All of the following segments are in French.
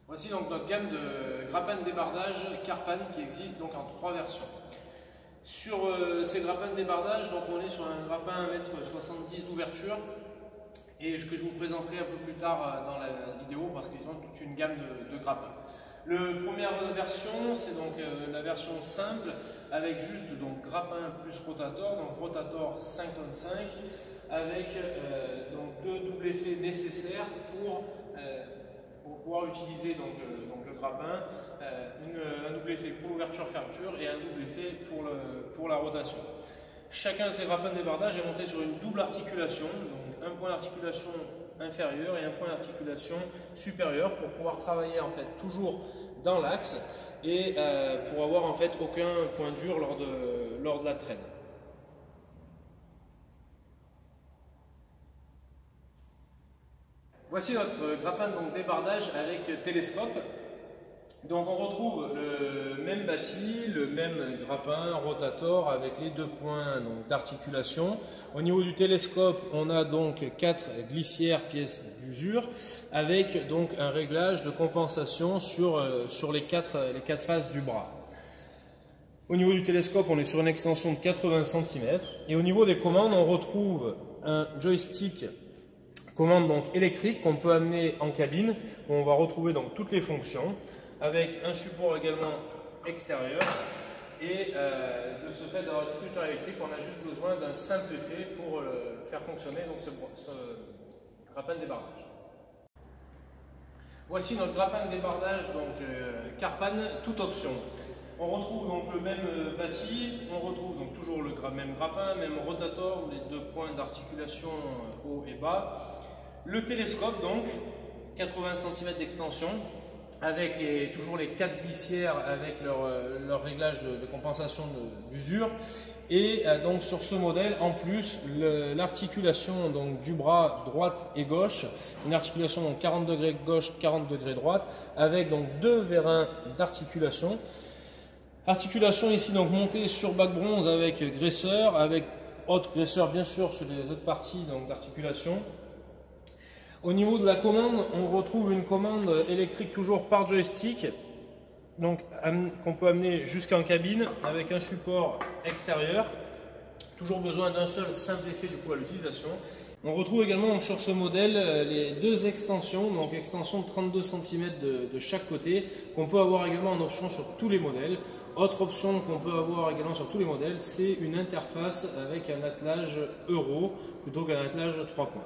Voici donc notre gamme de grappins de débardage Karpan qui existe donc en 3 versions. Sur ces grappins de débardage, donc on est sur un grappin 1,70 m d'ouverture et que je vous présenterai un peu plus tard dans la vidéo parce qu'ils ont toute une gamme de grappins. La première version, c'est donc la version simple avec juste donc grappin plus rotator, donc rotator 5,5 tonnes avec donc 2 doubles effets nécessaires pour pouvoir utiliser donc le grappin, un double effet pour l'ouverture-fermeture et un double effet pour la rotation. Chacun de ces grappins de débardage est monté sur une double articulation, donc un point d'articulation inférieur et un point d'articulation supérieur pour pouvoir travailler en fait toujours dans l'axe et pour avoir en fait aucun point dur lors de la traîne. Voici notre grappin donc débardage avec télescope. Donc on retrouve le même bâti, le même grappin rotator avec les 2 points d'articulation. Au niveau du télescope, on a donc 4 glissières pièces d'usure avec donc un réglage de compensation sur les quatre faces du bras. Au niveau du télescope, on est sur une extension de 80 cm et au niveau des commandes, on retrouve un joystick commande donc électrique qu'on peut amener en cabine où on va retrouver donc toutes les fonctions avec un support également extérieur et de ce fait d'avoir un distributeur électrique, on a juste besoin d'un simple effet pour faire fonctionner donc ce grappin de débardage. Voici notre grappin de débardage donc Karpan toute option. On retrouve donc le même bâti, on retrouve donc toujours le même grappin, même rotator, les 2 points d'articulation haut et bas. Le télescope donc, 80 cm d'extension, avec toujours les 4 glissières avec leur réglage de compensation d'usure. Et donc sur ce modèle, en plus, l'articulation du bras droite et gauche, une articulation donc 40 degrés gauche, 40 degrés droite, avec donc 2 vérins d'articulation. Articulation ici donc montée sur bac bronze avec graisseur, avec autre graisseur bien sûr sur les autres parties d'articulation. Au niveau de la commande, on retrouve une commande électrique toujours par joystick, donc qu'on peut amener jusqu'en cabine avec un support extérieur. Toujours besoin d'un seul simple effet du coup à l'utilisation. On retrouve également donc, sur ce modèle les 2 extensions, donc extension de 32 cm de chaque côté, qu'on peut avoir également en option sur tous les modèles. Autre option qu'on peut avoir également sur tous les modèles, c'est une interface avec un attelage euro plutôt qu'un attelage 3 points.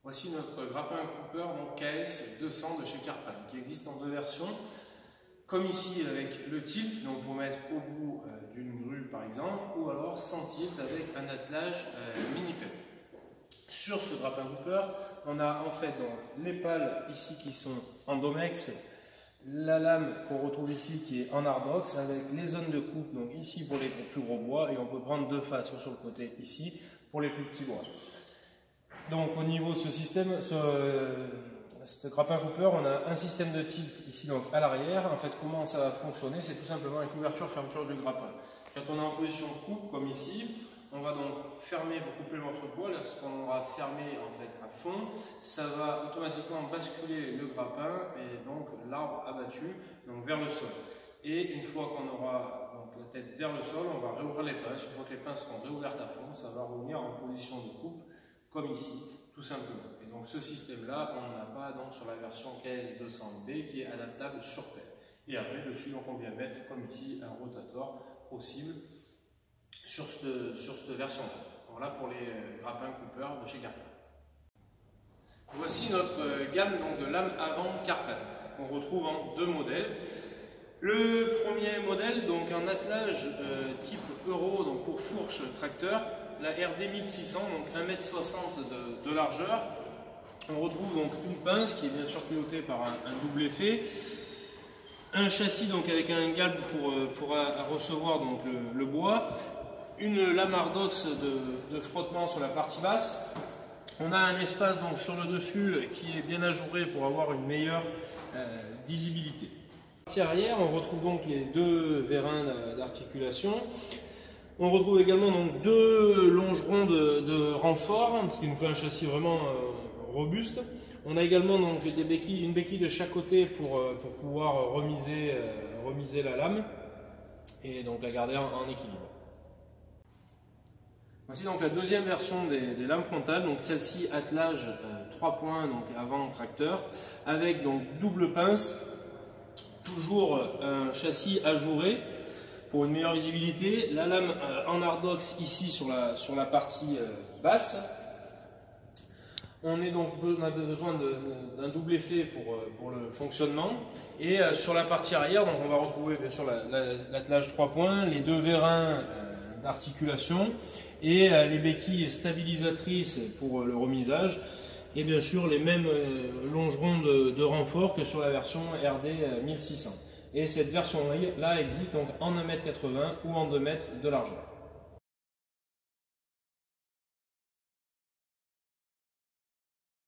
Voici notre grappin Cooper donc KS 200 de chez Karpan qui existe en 2 versions. Comme ici avec le tilt, donc pour mettre au bout d'une grue par exemple, ou alors sans tilt avec un attelage mini-pelle. Sur ce grappin Cooper, on a en fait les pales ici qui sont en Domex, la lame qu'on retrouve ici qui est en Hardox avec les zones de coupe, donc ici pour les plus gros bois et on peut prendre 2 faces, soit sur le côté ici pour les plus petits bois. Donc au niveau de ce système, ce grappin Cooper, on a un système de tilt ici donc à l'arrière. En fait, comment ça va fonctionner? C'est tout simplement avec l'ouverture-fermeture du grappin. Quand on est en position de coupe, comme ici, on va donc fermer pour couper le morceau de bois. Lorsqu'on aura fermé en fait à fond, ça va automatiquement basculer le grappin et donc l'arbre abattu donc vers le sol. Et une fois qu'on aura donc la tête vers le sol, on va réouvrir les pinces. Une fois que les pinces seront réouvertes à fond, ça va revenir en position de coupe, comme ici, tout simplement. Et donc ce système-là, on n'en a pas donc, sur la version KS 200B qui est adaptable sur pelle. Et après, dessus, donc, on vient mettre, comme ici, un rotator possible sur cette version-là. Voilà pour les grappins Cooper de chez Karpan. Voici notre gamme donc, de lames avant Karpan. On retrouve en 2 modèles. Le premier modèle, donc un attelage type Euro, donc pour fourche tracteur, la RD 1600, donc 1,60 m de largeur. On retrouve donc une pince qui est bien sûr pilotée par un double effet, un châssis donc avec un galbe pour recevoir donc le bois, une lame Hardox de frottement sur la partie basse. On a un espace donc sur le dessus qui est bien ajouré pour avoir une meilleure visibilité. Partie arrière, on retrouve donc les deux vérins d'articulation. On retrouve également donc deux longerons de renfort, ce qui nous fait un châssis vraiment robuste. On a également donc une béquille de chaque côté pour pouvoir remiser la lame et donc la garder en équilibre. Voici donc la deuxième version des lames frontales, donc celle-ci attelage 3 points donc avant tracteur, avec donc double pince, toujours un châssis ajouré pour une meilleure visibilité, la lame en Hardox ici sur la partie basse. On a besoin d'un double effet pour le fonctionnement. Et sur la partie arrière, donc on va retrouver bien sûr l'attelage 3 points, les deux vérins d'articulation et les béquilles stabilisatrices pour le remisage. Et bien sûr les mêmes longerons de renfort que sur la version RD 1600. Et cette version-là existe donc en 1,80 m ou en 2 m de largeur.